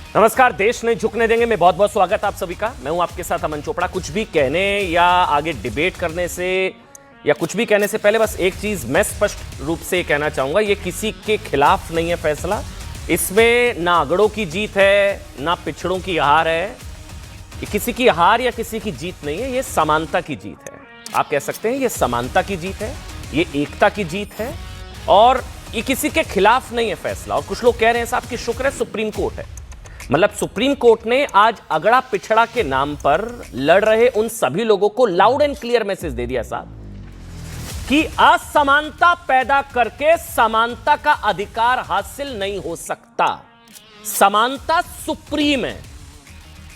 नमस्कार, देश नहीं झुकने देंगे में बहुत बहुत स्वागत आप सभी का। मैं हूं आपके साथ अमन चोपड़ा। कुछ भी कहने या आगे डिबेट करने से या कुछ भी कहने से पहले बस एक चीज मैं स्पष्ट रूप से कहना चाहूंगा, ये किसी के खिलाफ नहीं है फैसला। इसमें ना अगड़ों की जीत है ना पिछड़ों की हार है। ये किसी की हार या किसी की जीत नहीं है, ये समानता की जीत है। आप कह सकते हैं ये समानता की जीत है, ये एकता की जीत है और ये किसी के खिलाफ नहीं है फैसला। और कुछ लोग कह रहे हैं साहब कि शुक्र है सुप्रीम कोर्ट है, मतलब सुप्रीम कोर्ट ने आज अगड़ा पिछड़ा के नाम पर लड़ रहे उन सभी लोगों को लाउड एंड क्लियर मैसेज दे दिया साहब कि असमानता पैदा करके समानता का अधिकार हासिल नहीं हो सकता। समानता सुप्रीम है,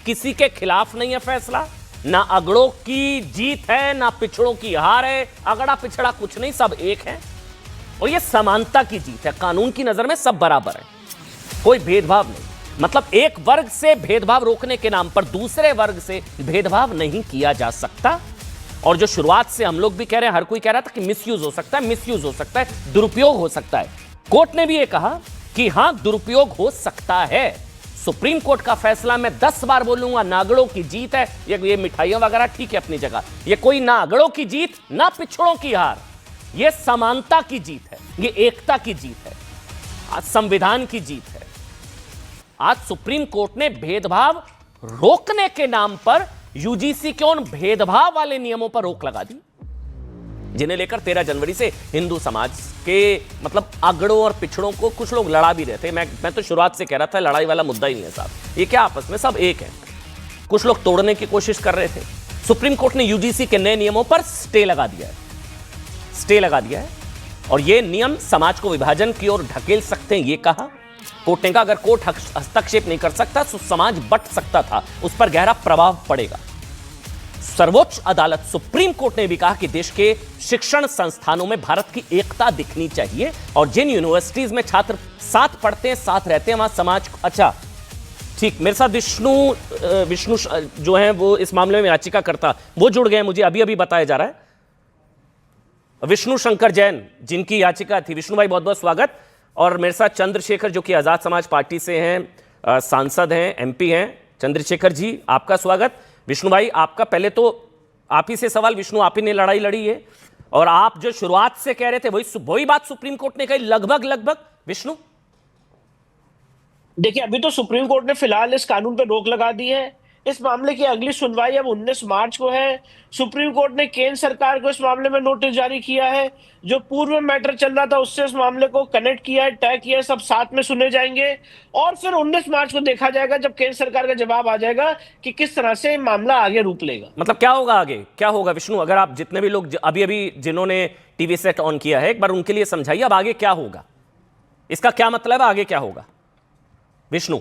किसी के खिलाफ नहीं है फैसला। ना अगड़ों की जीत है ना पिछड़ों की हार है। अगड़ा पिछड़ा कुछ नहीं, सब एक है और यह समानता की जीत है। कानून की नजर में सब बराबर है, कोई भेदभाव नहीं। मतलब एक वर्ग से भेदभाव रोकने के नाम पर दूसरे वर्ग से भेदभाव नहीं किया जा सकता। और जो शुरुआत से हम लोग भी कह रहे हैं, हर कोई कह रहा था कि मिसयूज हो सकता है, मिसयूज हो सकता है, दुरुपयोग हो सकता है। कोर्ट ने भी ये कहा कि हां दुरुपयोग हो सकता है। सुप्रीम कोर्ट का फैसला मैं 10 बार बोलूंगा, नागड़ों की जीत है। ये मिठाइयों वगैरह ठीक है अपनी जगह, ये कोई नागड़ों की जीत ना पिछड़ों की हार, ये समानता की जीत है, ये एकता की जीत है, आज संविधान की जीत है। आज सुप्रीम कोर्ट ने भेदभाव रोकने के नाम पर यूजीसी के उन भेदभाव वाले नियमों पर रोक लगा दी जिन्हें लेकर 13 जनवरी से हिंदू समाज के मतलब अगड़ों और पिछड़ों को कुछ लोग लड़ा भी रहे थे। मैं तो शुरुआत से कह रहा था लड़ाई वाला मुद्दा ही नहीं है साहब, ये क्या आपस में सब एक है। कुछ लोग तोड़ने की कोशिश कर रहे थे। सुप्रीम कोर्ट ने यूजीसी के नए नियमों पर स्टे लगा दिया है, स्टे लगा दिया है और ये नियम समाज को विभाजन की ओर ढकेल सकते हैं। ये कहा कोर्ट ने कहा अगर कोर्ट हस्तक्षेप नहीं कर सकता तो समाज बंट सकता था, उस पर गहरा प्रभाव पड़ेगा। सर्वोच्च अदालत सुप्रीम कोर्ट ने भी कहा कि देश के शिक्षण संस्थानों में भारत की एकता दिखनी चाहिए और जिन यूनिवर्सिटीज में छात्र साथ पढ़ते हैं साथ रहते हैं वहां समाज को अच्छा ठीक। मेरे साथ विष्णु जो है वो इस मामले में याचिका करता वो जुड़ गए, मुझे अभी अभी बताया जा रहा है। विष्णु शंकर जैन जिनकी याचिका थी, विष्णु भाई बहुत बहुत स्वागत। और मेरे साथ चंद्रशेखर जो कि आजाद समाज पार्टी से हैं, सांसद हैं, एमपी हैं। चंद्रशेखर जी आपका स्वागत। विष्णु भाई आपका पहले तो आप ही से सवाल, विष्णु आप ही ने लड़ाई लड़ी है और आप जो शुरुआत से कह रहे थे वही बात सुप्रीम कोर्ट ने कही लगभग। विष्णु देखिए, अभी तो सुप्रीम कोर्ट ने फिलहाल इस कानून पर रोक लगा दी है। इस मामले की अगली सुनवाई अब 19 मार्च को है। सुप्रीम कोर्ट ने केंद्र सरकार को इस मामले में नोटिस जारी किया है। जो पूर्व मैटर चल रहा था उससे इस मामले को कनेक्ट किया है, तय किया है, सब साथ में सुने जाएंगे और फिर 19 मार्च को देखा जाएगा जब केंद्र सरकार का जवाब आ जाएगा कि किस तरह से मामला आगे रूप लेगा। मतलब क्या होगा आगे, क्या होगा विष्णु? अगर आप जितने भी लोग अभी जिन्होंने टीवी सेट ऑन किया है एक बार उनके लिए समझाइए अब आगे क्या होगा, इसका क्या मतलब है, आगे क्या होगा विष्णु?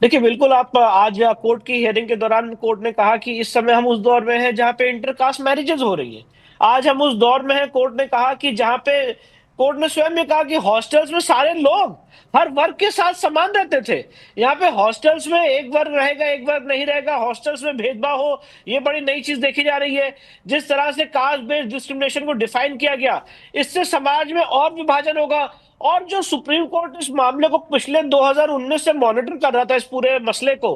देखिए, बिल्कुल आप आज कोर्ट की हियरिंग के दौरान कोर्ट ने कहा कि इस समय हम उस दौर में हैं जहां पे इंटरकास्ट मैरिजेस हो रही है। आज हम उस दौर में हैं, कोर्ट ने कहा कि जहां पे कोर्ट ने स्वयं में कहा कि हॉस्टल्स में सारे लोग हर वर्ग के साथ समान रहते थे। यहाँ पे हॉस्टल्स में एक वर्ग रहेगा एक वर्ग नहीं रहेगा, हॉस्टल्स में भेदभाव हो, ये बड़ी नई चीज देखी जा रही है। जिस तरह से कास्ट बेस्ड डिस्क्रिमिनेशन को डिफाइन किया गया, इससे समाज में और विभाजन होगा। और जो सुप्रीम कोर्ट इस मामले को पिछले 2019 से मॉनिटर कर रहा था इस पूरे मसले को,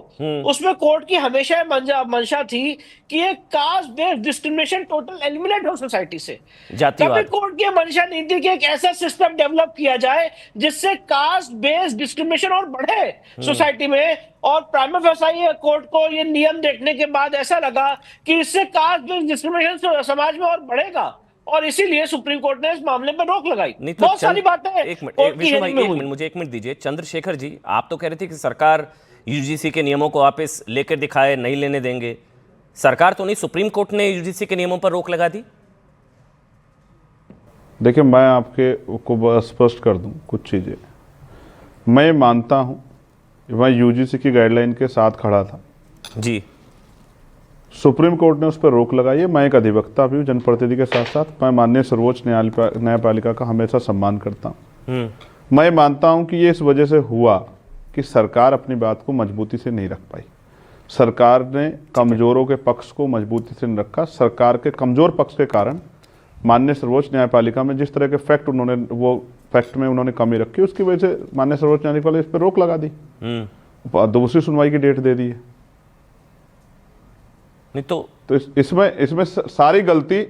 उसमें कोर्ट की हमेशा मंशा थी कि ये caste based discrimination total eliminate हो सोसाइटी से। तभी कोर्ट की मंशा नहीं थी कि एक ऐसा सिस्टम डेवलप किया जाए जिससे कास्ट बेस्ड डिस्क्रिमिनेशन और बढ़े सोसाइटी में। और प्राइमा फेसाई कोर्ट को ये नियम देखने के बाद ऐसा लगा कि इससे कास्ट बेस्ड डिस्क्रिमिनेशन समाज में और बढ़ेगा और इसीलिए सुप्रीम कोर्ट ने इस मामले पर रोक लगाई। नहीं बहुत सारी बातें एक मिनट मुझे एक मिनट दीजिए। चंद्रशेखर जी आप तो कह रहे थे कि सरकार यूजीसी के नियमों को वापस लेकर दिखाए, नहीं लेने देंगे। सरकार तो नहीं, सुप्रीम कोर्ट ने यूजीसी के नियमों पर रोक लगा दी। देखिए, मैं आपके को स्पष्ट कर दूं कुछ चीजें। मैं मानता हूं, मैं यूजीसी की गाइडलाइन के साथ खड़ा था जी। सुप्रीम कोर्ट ने उस पर रोक लगाई है। मैं एक अधिवक्ता भी हूँ, जनप्रतिनिधि के साथ साथ मैं माननीय सर्वोच्च न्यायपालिका का हमेशा सम्मान करता हूँ। मैं मानता हूँ कि ये इस वजह से हुआ कि सरकार अपनी बात को मजबूती से नहीं रख पाई। सरकार ने कमजोरों के पक्ष को मजबूती से नहीं रखा। सरकार के कमजोर पक्ष के कारण माननीय सर्वोच्च न्यायपालिका में जिस तरह के फैक्ट में उन्होंने कमी रखी, उसकी वजह से माननीय सर्वोच्च न्यायालय इस पर रोक लगा दी। दूसरी सुनवाई की डेट दे दी है। नहीं तो इसमें सारी गलती,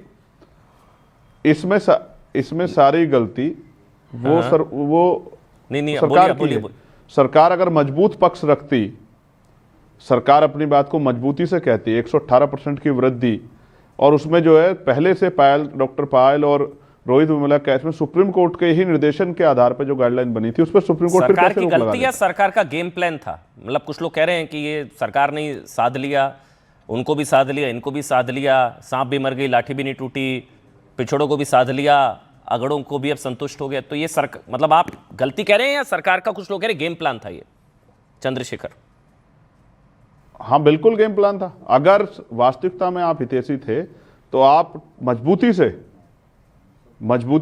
इसमें सारी गलती वो नहीं सरकार बोलिए की है। सरकार अगर मजबूत पक्ष रखती, सरकार अपनी बात को मजबूती से कहती, 118% की वृद्धि, और उसमें जो है पहले से डॉक्टर पायल और रोहित वेमुला केस में सुप्रीम कोर्ट के ही निर्देशन के आधार पर जो गाइडलाइन बनी थी, उस पर सुप्रीम कोर्ट फिर सरकार कैसे की रोक लगा गलती या देता? सरकार का गेम प्लान था? मतलब कुछ लोग कह रहे हैं कि ये सरकार ने साध लिया, उनको भी साध लिया, इनको भी साध लिया, सांप भी मर गई लाठी भी नहीं टूटी, पिछड़ों को भी साध लिया, अगड़ों को भी अब संतुष्ट हो गया। तो ये मतलब आप गलती कह रहे हैं या सरकार का, कुछ लोग कह रहे हैं गेम प्लान था ये चंद्रशेखर? हाँ बिल्कुल गेम प्लान था। अगर वास्तविकता में आप हितैषी थे तो आप मजबूती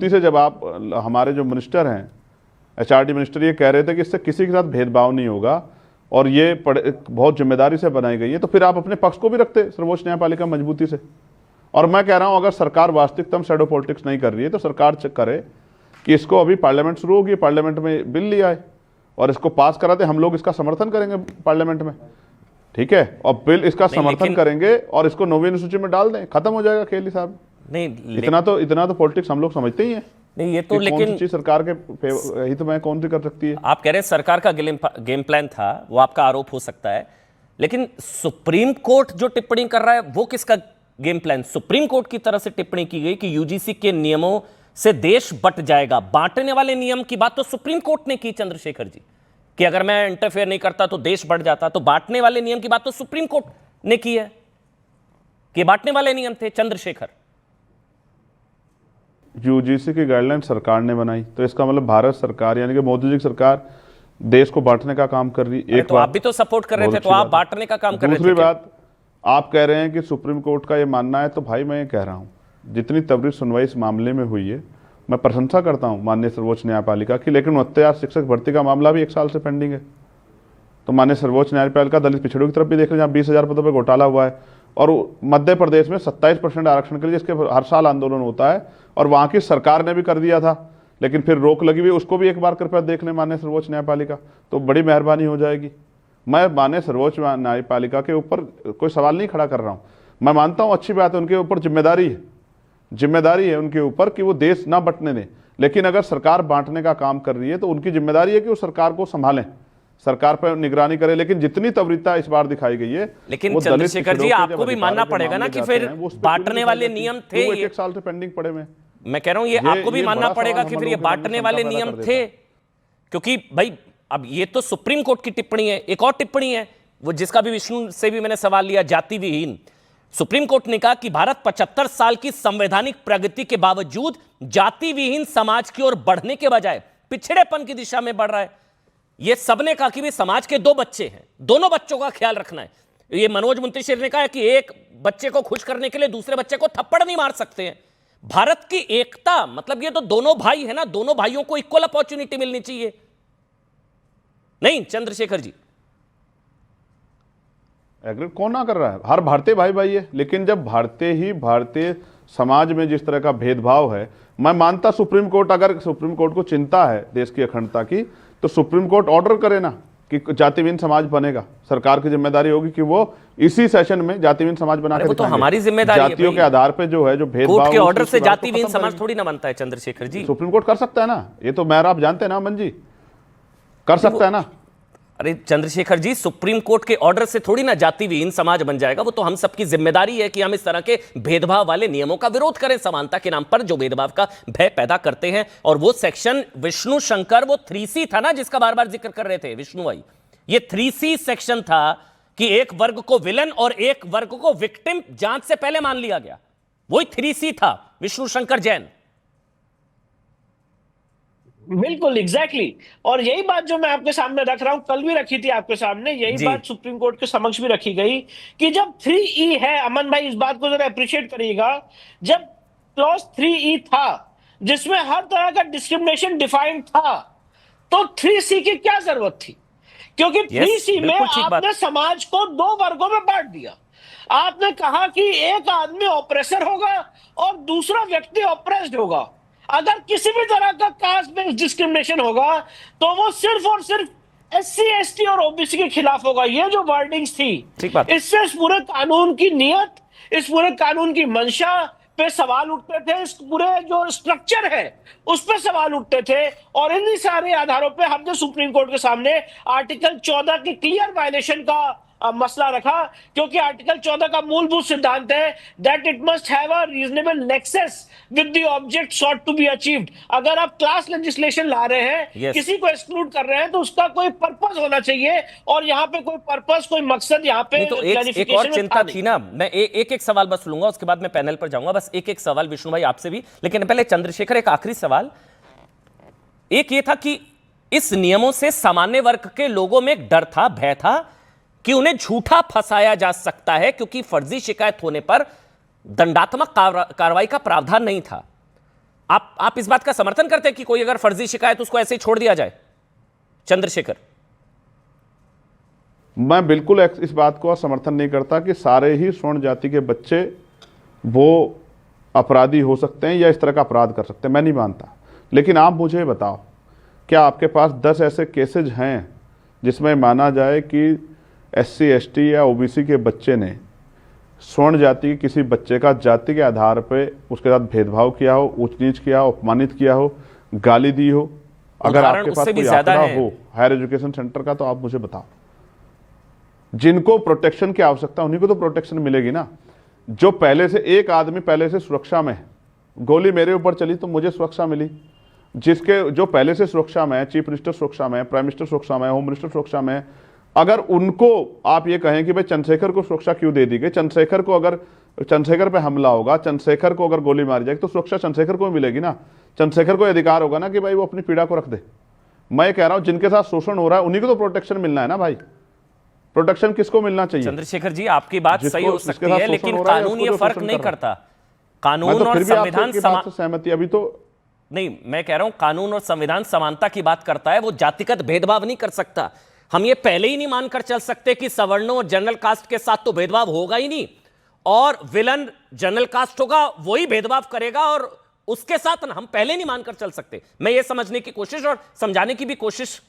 से जब आप, हमारे जो मिनिस्टर हैं, एचआरडी मिनिस्टर, ये कह रहे थे कि इससे किसी के साथ भेदभाव नहीं होगा और ये बहुत जिम्मेदारी से बनाई गई है, तो फिर आप अपने पक्ष को भी रखते सर्वोच्च न्यायपालिका मजबूती से। और मैं कह रहा हूं अगर सरकार वास्तविकता में शैडो पॉलिटिक्स नहीं कर रही है तो सरकार चेक करे कि इसको, अभी पार्लियामेंट शुरू होगी, पार्लियामेंट में बिल लिया है और इसको पास कराते, हम लोग इसका समर्थन करेंगे पार्लियामेंट में, ठीक है, और बिल इसका समर्थन करेंगे और इसको 9वीं अनुसूची में डाल दें, खत्म हो जाएगा खेल साहब। नहीं इतना तो पॉलिटिक्स हम लोग समझते ही हैं। नहीं, ये तो लेकिन चीज सरकार के हित में कौन सी कर सकती है? आप कह रहे हैं सरकार का गेम प्लान था, वो आपका आरोप हो सकता है, लेकिन सुप्रीम कोर्ट जो टिप्पणी कर रहा है वो किसका गेम प्लान? सुप्रीम कोर्ट की तरफ से टिप्पणी की गई कि यूजीसी के नियमों से देश बंट जाएगा। बांटने वाले नियम की बात तो सुप्रीम कोर्ट ने की चंद्रशेखर जी, कि अगर मैं इंटरफेयर नहीं करता तो देश बढ़ जाता। तो बांटने वाले नियम की बात तो सुप्रीम कोर्ट ने की है कि बांटने वाले नियम थे चंद्रशेखर। यूजीसी की गाइडलाइन सरकार ने बनाई, तो इसका मतलब भारत सरकार यानी कि मोदी जी की सरकार देश को बांटने का काम कर रही। एक तो आप भी तो सपोर्ट कर रहे थे, तो आप बांटने का काम कर रहे थे। दूसरी बात, आप कह रहे हैं कि सुप्रीम कोर्ट का ये मानना है, तो भाई मैं ये कह रहा हूं जितनी त्वरित सुनवाई इस मामले में हुई है, मैं प्रशंसा करता हूं माननीय सर्वोच्च न्यायपालिका की, लेकिन 69 शिक्षक भर्ती का मामला भी 1 साल से पेंडिंग है। तो माननीय सर्वोच्च न्यायपालिका दलित पिछड़ों की तरफ भी देख लें, जहाँ 20,000 पदों पर घोटाला हुआ है, और मध्य प्रदेश में 27% आरक्षण के लिए जिसके हर साल आंदोलन होता है, और वहां की सरकार ने भी कर दिया था, लेकिन फिर रोक लगी हुई, उसको भी एक बार कृपया देख लें माननीय सर्वोच्च न्यायपालिका, तो बड़ी मेहरबानी हो जाएगी। मैं माननीय सर्वोच्च न्यायपालिका के ऊपर कोई सवाल नहीं खड़ा कर रहा हूँ, मैं मानता हूँ अच्छी बात है, उनके ऊपर जिम्मेदारी है उनके ऊपर कि वो देश ना बंटने दें, लेकिन अगर सरकार बांटने का काम कर रही है तो उनकी जिम्मेदारी है कि वो सरकार को संभालें, सरकार पर निगरानी करे। लेकिन जितनी त्वरिता इस बार दिखाई गई है, लेकिन चंद्रशेखर जी आपको भी मानना पड़ेगा ना कि फिर बांटने वाले नियम थे, ये 1 साल से पेंडिंग पड़े में। मैं कह रहा हूं ये आपको भी मानना पड़ेगा कि फिर ये बांटने वाले नियम थे, क्योंकि भाई अब ये तो सुप्रीम कोर्ट की टिप्पणी है। एक और टिप्पणी है वो, जिसका भी विष्णु से भी मैंने सवाल लिया, जाति विहीन। सुप्रीम कोर्ट ने कहा कि भारत 75 साल की संवैधानिक प्रगति के बावजूद जाति विहीन समाज की ओर बढ़ने के बजाय पिछड़ेपन की दिशा में बढ़ रहा है। ये सबने कहा कि भी समाज के 2 बच्चे हैं, दोनों बच्चों का ख्याल रखना है। ये मनोज मुंतशिर ने कहा कि एक बच्चे को खुश करने के लिए दूसरे बच्चे को थप्पड़ नहीं मार सकते हैं। भारत की एकता मतलब ये तो दोनों भाई है ना, दोनों भाइयों को इक्वल अपॉर्चुनिटी मिलनी चाहिए। नहीं चंद्रशेखर जी, एग्री कौन ना कर रहा है? हर भारतीय भाई भाई है, लेकिन जब भारतीय समाज में जिस तरह का भेदभाव है, मैं मानता सुप्रीम कोर्ट, अगर सुप्रीम कोर्ट को चिंता है देश की अखंडता की, तो सुप्रीम कोर्ट ऑर्डर करे ना कि जातिहीन समाज बनेगा। सरकार की जिम्मेदारी होगी कि वो इसी सेशन में जातिहीन समाज बना के तो हमारी जिम्मेदारी जातियों के आधार पे जो है जो भेदभाव, कोर्ट के ऑर्डर से जातिहीन समाज थोड़ी ना बनता है चंद्रशेखर जी। सुप्रीम कोर्ट कर सकता है ना, ये तो मैं आप जानते हैं ना अमन जी, कर सकता है ना। अरे चंद्रशेखर जी, सुप्रीम कोर्ट के ऑर्डर से थोड़ी ना जाति विहीन समाज बन जाएगा। वो तो हम सबकी जिम्मेदारी है कि हम इस तरह के भेदभाव वाले नियमों का विरोध करें, समानता के नाम पर जो भेदभाव का भय पैदा करते हैं। और वो सेक्शन विष्णु शंकर, वो 3C था ना जिसका बार बार जिक्र कर रहे थे विष्णु भाई, ये 3C सेक्शन था कि एक वर्ग को विलन और एक वर्ग को विक्टिम जांच से पहले मान लिया गया। वही 3C था विष्णु शंकर जैन। बिल्कुल एग्जैक्टली और यही बात जो मैं आपके सामने रख रहा हूं, कल भी रखी थी आपके सामने, यही बात सुप्रीम कोर्ट के समक्ष भी रखी गई कि जब 3E है, अमन भाई इस बात को जरा अप्रिशिएट करिएगा, जब क्लॉज 3E था जिसमें हर तरह का डिस्क्रिमिनेशन डिफाइंड था, तो 3C की क्या जरूरत थी? क्योंकि 3C में आपने समाज को 2 वर्गों में बांट दिया। आपने कहा कि एक आदमी ऑपरेसर होगा और दूसरा व्यक्ति ऑपरेस्ड होगा। अगर किसी भी तरह का कास्ट बेस्ड डिस्क्रिमिनेशन होगा तो वो सिर्फ और सिर्फ SC ST और OBC के खिलाफ होगा, ये जो वर्डिंग्स थी, ठीक बात। इससे इस पूरे कानून की नियत, इस पूरे कानून की मंशा पे सवाल उठते थे, इस पूरे जो स्ट्रक्चर है उस पे सवाल उठते थे। और इन्हीं सारे आधारों पे हमने सुप्रीम कोर्ट के सामने आर्टिकल 14 के क्लियर वायलेशन का मसला रखा, क्योंकि आर्टिकल 14 का मूलभूत सिद्धांत है that it must have a reasonable nexus with the object sought to be achieved. अगर आप क्लास लेजिस्लेशन ला रहे हैं, Yes. किसी को एक्सक्लूड कर रहे हैं, तो उसका कोई पर्पस होना चाहिए, और यहाँ पे कोई पर्पस, कोई मकसद यहाँ पे नहीं तो एक और क्लैरिफिकेशन चिंता थी ना, मैं एक एक सवाल बस लूंगा, उसके बाद मैं पैनल पर जाऊंगा। बस एक एक सवाल विष्णु भाई आपसे भी, लेकिन पहले चंद्रशेखर एक आखिरी सवाल। एक ये था कि इस नियमों से सामान्य वर्ग के लोगों में एक डर था, भय था कि उन्हें झूठा फंसाया जा सकता है, क्योंकि फर्जी शिकायत होने पर दंडात्मक कार्रवाई का प्रावधान नहीं था। आप इस बात का समर्थन करते हैं कि कोई अगर फर्जी शिकायत उसको ऐसे ही छोड़ दिया जाए? चंद्रशेखर। मैं बिल्कुल इस बात को समर्थन नहीं करता कि सारे ही स्वर्ण जाति के बच्चे वो अपराधी हो सकते हैं या इस तरह का अपराध कर सकते हैं, मैं नहीं मानता। लेकिन आप मुझे बताओ, क्या आपके पास 10 ऐसे केसेज हैं जिसमें माना जाए कि SC ST या OBC के बच्चे ने स्वर्ण जाति के किसी बच्चे का जाति के आधार पे उसके साथ भेदभाव किया हो, ऊंच नीच किया हो, अपमानित किया हो, गाली दी हो? अगर आपके पास कोई आंकड़ा हो हायर एजुकेशन सेंटर का तो आप मुझे बताओ। जिनको प्रोटेक्शन की आवश्यकता उन्हीं को तो प्रोटेक्शन मिलेगी ना। जो पहले से, एक आदमी पहले से सुरक्षा में है, गोली मेरे ऊपर चली तो मुझे सुरक्षा मिली, जिसके जो पहले से सुरक्षा में है, चीफ मिनिस्टर सुरक्षा में है, प्राइम मिनिस्टर सुरक्षा में है, होम मिनिस्टर सुरक्षा में है, अगर उनको आप ये कहें कि भाई चंद्रशेखर को सुरक्षा क्यों दे दी गई, चंद्रशेखर को अगर चंद्रशेखर पे हमला होगा, चंद्रशेखर को अगर गोली मारी जाएगी तो सुरक्षा चंद्रशेखर को मिलेगी ना। चंद्रशेखर को अधिकार होगा ना कि भाई वो अपनी पीड़ा को रख दे। मैं कह रहा हूं जिनके साथ शोषण हो रहा है उन्हीं को तो प्रोटेक्शन मिलना है ना भाई। प्रोटेक्शन किसको मिलना चाहिए? चंद्रशेखर जी आपकी बात सही हो सकती है, लेकिन कानून ये फर्क नहीं करता। कानून और संविधान सहमति अभी तो नहीं, मैं कह रहा हूं कानून और संविधान समानता की बात करता है, वो जातिगत भेदभाव नहीं कर सकता। हम ये पहले ही नहीं मानकर चल सकते कि सवर्णों और जनरल कास्ट के साथ तो भेदभाव होगा ही नहीं, और विलन जनरल कास्ट होगा वही भेदभाव करेगा, और उसके साथ हम पहले नहीं मानकर चल सकते। मैं ये समझने की कोशिश और समझाने की भी कोशिश,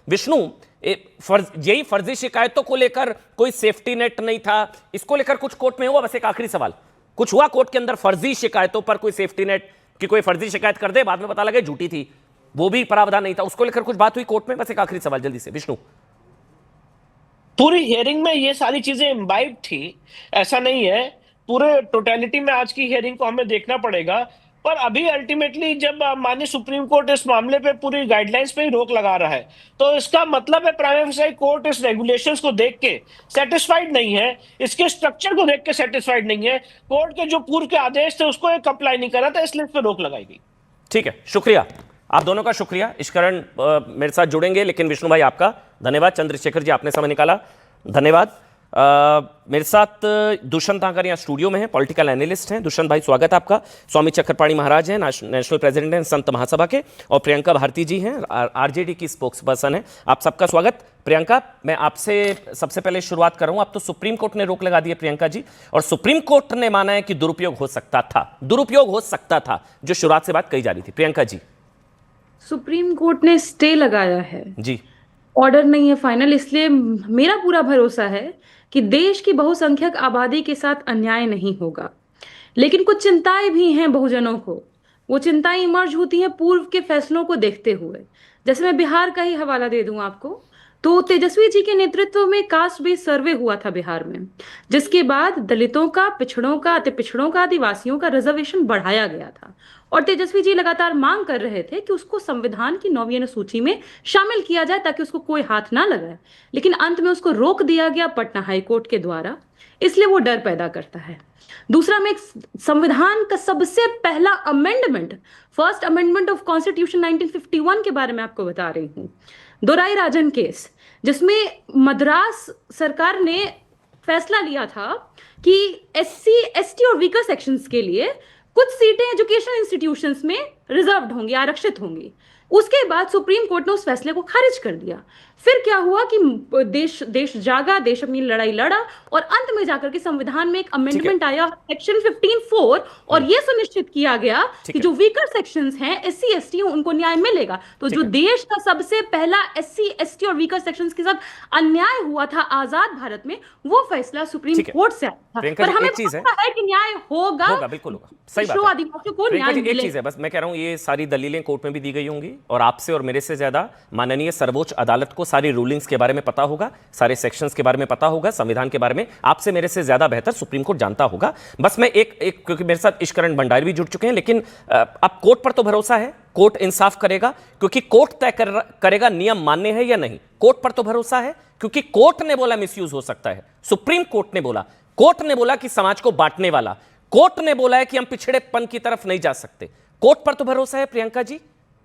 विष्णु, यही फर्जी शिकायतों को लेकर कोई सेफ्टी नेट नहीं था, इसको लेकर कुछ कोर्ट में हुआ? बस एक आखिरी सवाल, कुछ हुआ कोर्ट के अंदर फर्जी शिकायतों पर कोई सेफ्टी नेट कि कोई फर्जी शिकायत कर दे बाद में पता लगे झूठी थी, वो भी प्रावधान नहीं था, उसको लेकर कुछ बात हुई कोर्ट में? बस एक आखिरी सवाल जल्दी से विष्णु। पूरी हियरिंग में ये सारी चीजें इम्बाइब थी, ऐसा नहीं है। पूरे टोटलिटी में आज की हियरिंग को हमें देखना पड़ेगा, पर अभी अल्टीमेटली जब माननीय सुप्रीम कोर्ट इस मामले पे पूरी गाइडलाइंस पे ही रोक लगा रहा है, तो इसका मतलब है प्राइम फेसी कोर्ट इस रेगुलेशंस को देख के सेटिस्फाइड नहीं है, इसके स्ट्रक्चर को देख के सेटिस्फाइड नहीं है, कोर्ट के जो पूर्व के आदेश थे उसको एक अप्लाई नहीं करा था, इसलिए इस पे रोक लगाई गई। ठीक है, शुक्रिया आप दोनों का, शुक्रिया। इश्करण मेरे साथ जुड़ेंगे, लेकिन विष्णु भाई आपका धन्यवाद। चंद्रशेखर जी आपने समय निकाला, धन्यवाद। मेरे साथ दुष्यंत तांकर यहाँ स्टूडियो में हैं, पॉलिटिकल एनालिस्ट हैं। दुष्यंत भाई स्वागत है आपका। स्वामी चक्रपाणी महाराज हैं, नेशनल प्रेसिडेंट हैं संत महासभा के, और प्रियंका भारती जी हैं, आरजेडी की स्पोक्स पर्सन है। आप सबका स्वागत। प्रियंका, मैं आपसे सबसे पहले शुरुआत कर रहा हूं। आप तो सुप्रीम कोर्ट ने रोक लगा दी है प्रियंका जी, और सुप्रीम कोर्ट ने माना है कि दुरुपयोग हो सकता था, जो शुरुआत से बात कही जा रही थी। प्रियंका जी, सुप्रीम कोर्ट ने स्टे लगाया है जी, ऑर्डर नहीं है फाइनल, इसलिए मेरा पूरा भरोसा है कि देश की बहुसंख्यक आबादी के साथ अन्याय नहीं होगा। लेकिन कुछ चिंताएं भी हैं बहुजनों को, वो चिंताएं इमर्ज होती हैं पूर्व के फैसलों को देखते हुए। जैसे मैं बिहार का ही हवाला दे दूं आपको, तो तेजस्वी जी के नेतृत्व में कास्ट बेस्ड सर्वे हुआ था बिहार में, जिसके बाद दलितों का, पिछड़ों का, अति पिछड़ों का, आदिवासियों का रिजर्वेशन बढ़ाया गया था। और तेजस्वी जी लगातार मांग कर रहे थे कि उसको संविधान की 9वीं अनुसूची में शामिल किया जाए ताकि उसको कोई हाथ ना लगाए, लेकिन अंत में उसको रोक दिया गया पटना हाईकोर्ट के द्वारा, इसलिए वो डर पैदा करता है। दूसरा, मैं संविधान का सबसे पहला amendment, first amendment of constitution 1951 के बारे में आपको बता रही हूँ। दोराई राजन केस, जिसमें मद्रास सरकार ने फैसला लिया था कि SC ST और वीकर सेक्शंस के लिए कुछ सीटें एजुकेशन इंस्टीट्यूशंस में रिजर्व्ड होंगी, आरक्षित होंगी। उसके बाद सुप्रीम कोर्ट ने उस फैसले को खारिज कर दिया। फिर क्या हुआ कि देश देश जागा, देश अपनी लड़ाई लड़ा, और अंत में जाकर के संविधान में एक अमेंडमेंट आया सेक्शन 15(4), और ये सुनिश्चित किया गया कि जो वीकर सेक्शंस हैं, एससी एसटी, उनको न्याय मिलेगा। तो जो देश का सबसे पहला एससी एसटी और वीकर सेक्शंस के साथ अन्याय हुआ था आजाद भारत में, वो फैसला सुप्रीम कोर्ट से आया था। पर हमें पता है कि न्याय होगा, बिल्कुल होगा, सही बात है। आदिवासियों को न्याय एक मिलेगा। चीज है बस, मैं कह रहा हूं ये सारी दलीलें कोर्ट में भी दी गई होंगी, और आपसे और मेरे से ज्यादा माननीय सर्वोच्च अदालत को सारी रूलिंग्स के बारे में पता होगा, सारे सेक्शंस के बारे में पता होगा, संविधान के बारे में आपसे मेरे से ज्यादा बेहतर सुप्रीम कोर्ट जानता होगा। बस मैं एक क्योंकि मेरे साथ इश्करण भंडारी भी जुड़ चुके हैं, लेकिन अब कोर्ट पर तो भरोसा है, कोर्ट इंसाफ करेगा, क्योंकि कोर्ट तय करेगा नियम मान्य है या नहीं। कोर्ट पर तो भरोसा है क्योंकि कोर्ट ने बोला मिसयूज हो सकता है, सुप्रीम कोर्ट ने बोला, कोर्ट ने बोला कि समाज को बांटने वाला, कोर्ट ने बोला है कि हम पिछड़ेपन की तरफ नहीं जा सकते। कोर्ट पर तो भरोसा है प्रियंका जी,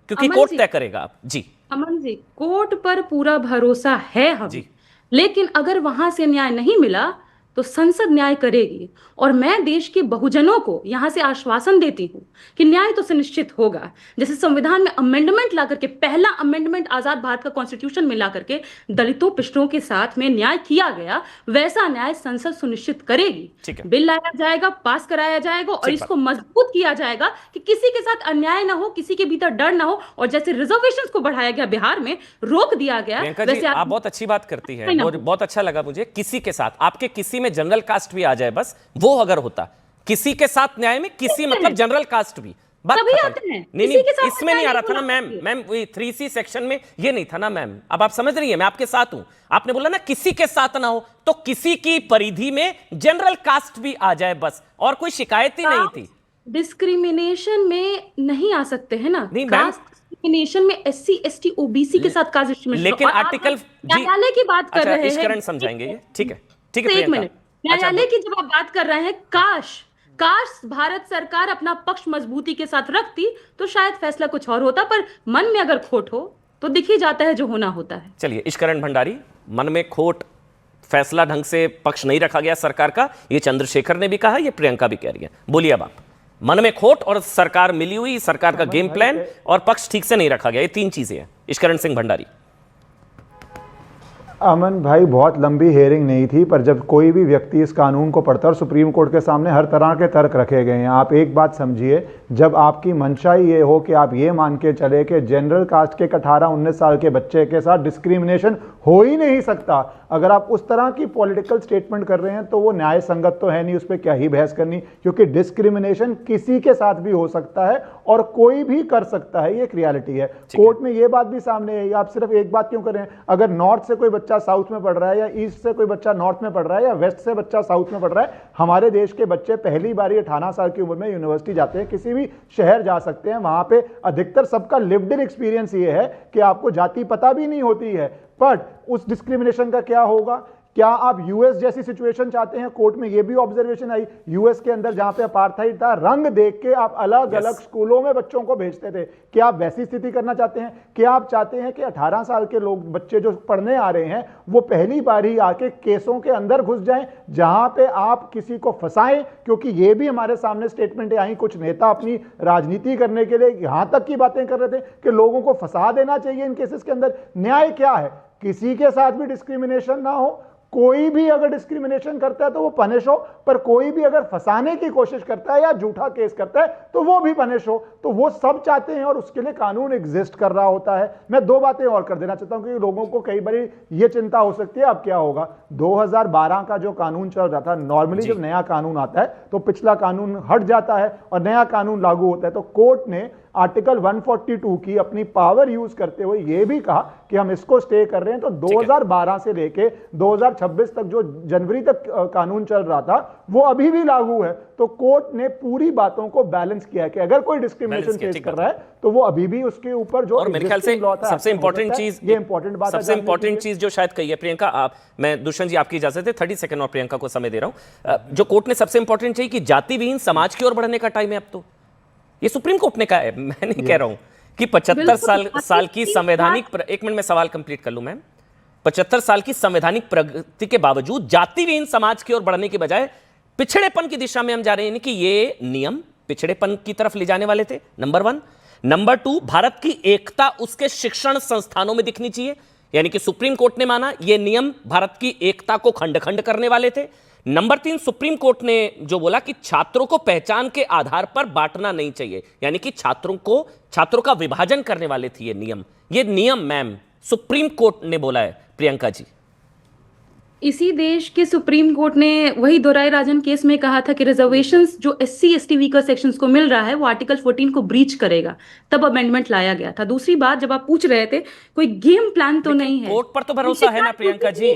क्योंकि कोर्ट तय करेगा। आप जी अमन जी, कोर्ट पर पूरा भरोसा है हमें, लेकिन अगर वहां से न्याय नहीं मिला तो संसद न्याय करेगी। और मैं देश के बहुजनों को यहां से आश्वासन देती हूं कि न्याय तो सुनिश्चित होगा। जैसे संविधान में अमेंडमेंट ला करके, पहला अमेंडमेंट आजाद भारत का कॉन्स्टिट्यूशन में ला करके दलितों पिछड़ों के साथ में न्याय किया गया, वैसा न्याय संसद सुनिश्चित करेगी। बिल लाया जाएगा, पास कराया जाएगा, और इसको मजबूत किया जाएगा कि किसी के साथ अन्याय ना हो, किसी के भीतर डर ना हो। और जैसे रिजर्वेशन को बढ़ाया गया, बिहार में रोक दिया गया, वैसे आप बहुत अच्छी बात करती है, बहुत अच्छा लगा मुझे। किसी के साथ, आपके किसी में जनरल कास्ट भी आ जाए, बस वो अगर होता, किसी के साथ न्याय में किसी मतलब जनरल कास्ट भी, बात नहीं, इसमें नहीं आ रहा था ना मैम 3C सेक्शन में ये नहीं था ना मैम। अब आप समझ रही है, मैं आपके साथ हूं। आपने बोला ना किसी के साथ ना हो, तो किसी की परिधि में जनरल कास्ट भी आ जाए बस, और कोई शिकायत ही नहीं थी। डिस्क्रिमिनेशन में नहीं आ सकते हैं ना, डिस्क्रिमिनेशन में SC ST OBC के साथ कास्ट डिस्क्रिमिनेशन। लेकिन आर्टिकल न्यायालय की बात कर रहे हैं, समझाएंगे ये, ठीक है एक मिनट। न्यायालय की जब आप बात कर रहे हैं, काश भारत सरकार अपना पक्ष मजबूती के साथ रखती तो शायद फैसला कुछ और होता, पर मन में अगर खोट हो तो दिख ही जाता है जो होना होता है। चलिए इश्करण भंडारी, मन में खोट, फैसला ढंग से पक्ष नहीं रखा गया सरकार का, ये चंद्रशेखर ने भी कहा, ये प्रियंका भी कह रही है। बोलिए अब आप, मन में खोट और सरकार मिली हुई, सरकार का गेम प्लान और पक्ष ठीक से नहीं रखा गया, ये तीन चीजें हैं। इश्करण सिंह भंडारी। अमन भाई, बहुत लंबी हेयरिंग नहीं थी, पर जब कोई भी व्यक्ति इस कानून को पढ़ता है और सुप्रीम कोर्ट के सामने हर तरह के तर्क रखे गए हैं। आप एक बात समझिए, जब आपकी मंशा ये हो कि आप ये मान के चले कि जनरल कास्ट के 18-19 साल के बच्चे के साथ डिस्क्रिमिनेशन हो ही नहीं सकता, अगर आप उस तरह की पॉलिटिकल स्टेटमेंट कर रहे हैं तो वो न्याय संगत तो है नहीं, उस पर क्या ही बहस करनी, क्योंकि डिस्क्रिमिनेशन किसी के साथ भी हो सकता है और कोई भी कर सकता है, ये एक रियलिटी है। कोर्ट में ये बात भी सामने है। आप सिर्फ एक बात क्यों करें, अगर नॉर्थ से कोई बच्चा साउथ में पढ़ रहा है, या ईस्ट से कोई बच्चा नॉर्थ में पढ़ रहा है, या वेस्ट से बच्चा साउथ में पढ़ रहा है, हमारे देश के बच्चे पहली बार 18 साल की उम्र में यूनिवर्सिटी जाते हैं, किसी भी शहर जा सकते हैं। वहां पे अधिकतर सबका लिव्ड इन एक्सपीरियंस ये है कि आपको जाति पता भी नहीं होती है। बट उस डिस्क्रिमिनेशन का क्या होगा? क्या आप यूएस जैसी सिचुएशन चाहते हैं? कोर्ट में यह भी ऑब्जर्वेशन आई, यूएस के अंदर जहां पे अपार्थाइड था, रंग देख के आप अलग अलग स्कूलों में बच्चों को भेजते थे। क्या आप वैसी स्थिति करना चाहते हैं? क्या आप चाहते हैं कि 18 साल के लोग, बच्चे जो पढ़ने आ रहे हैं, वो पहली बार ही आके केसों के अंदर घुस जाएं जहां पे आप किसी को फंसाएं? क्योंकि ये भी हमारे सामने स्टेटमेंट आई, कुछ नेता अपनी राजनीति करने के लिए यहां तक की बातें कर रहे थे कि लोगों को फंसा देना चाहिए इन केसेस के अंदर। न्याय क्या है? किसी के साथ भी डिस्क्रिमिनेशन ना हो, कोई भी अगर डिस्क्रिमिनेशन करता है तो वो पनिश हो, पर कोई भी अगर फंसाने की कोशिश करता है या झूठा केस करता है तो वो भी पनिश हो। तो वो सब चाहते हैं और उसके लिए कानून एग्जिस्ट कर रहा होता है। मैं दो बातें और कर देना चाहता हूं क्योंकि लोगों को कई बार ये चिंता हो सकती है अब क्या होगा। 2012 का जो कानून चल रहा था, नॉर्मली जब नया कानून आता है तो पिछला कानून हट जाता है और नया कानून लागू होता है। तो कोर्ट ने आर्टिकल 142 की अपनी पावर यूज करते हुए यह भी कहा कि हम इसको स्टे कर रहे हैं। तो 2012 से लेके 2026 तक जो जनवरी तक कानून चल रहा था वो अभी भी लागू है। तो कोर्ट ने पूरी बातों को बैलेंस किया है कि अगर कोई डिस्क्रिमिनेशन फेस कर रहा है तो वो अभी भी उसके ऊपर जो, और मेरे ख्याल से सबसे इंपॉर्टेंट चीज, ये इंपॉर्टेंट बात, सबसे इंपॉर्टेंट चीज जो शायद कही है प्रियंका, आप, मैं दुष्यंत जी आपकी इजाजत है 30 सेकंड और प्रियंका को समय दे रहा हूं। जो कोर्ट ने सबसे इंपॉर्टेंट चाहिए कि जाति विहीन समाज की ओर बढ़ने का टाइम है अब तो, ये सुप्रीम कोर्ट ने कहा है, मैं नहीं कह रहा हूं कि 75 साल की संवैधानिक, एक मिनट में सवाल कंप्लीट कर लूं मैम, 75 साल की संवैधानिक प्रगति के बावजूद जाति विहीन समाज की ओर बढ़ने के बजाय पिछड़ेपन की दिशा में हम जा रहे हैं, कि ये नियम पिछड़ेपन की तरफ ले जाने वाले थे, नंबर 1। नंबर 2, भारत की एकता उसके शिक्षण संस्थानों में दिखनी चाहिए, यानी कि सुप्रीम कोर्ट ने माना ये नियम भारत की एकता को खंड खंड करने वाले थे। नंबर 3, सुप्रीम कोर्ट ने जो बोला कि छात्रों को पहचान के आधार पर बांटना नहीं चाहिए, यानी कि छात्रों का विभाजन करने वाले थे ये नियम मैम सुप्रीम कोर्ट ने बोला है। प्रियंका जी, इसी देश के सुप्रीम कोर्ट ने वही दोराई राजन केस में कहा था कि रिजर्वेशंस जो SC ST वीकर सेक्शंस को मिल रहा है वो आर्टिकल 14 को ब्रीच करेगा, तब अमेंडमेंट लाया गया था। दूसरी बात, जब आप पूछ रहे थे कोई गेम प्लान तो नहीं है, कोर्ट पर तो भरोसा है ना प्रियंका जी।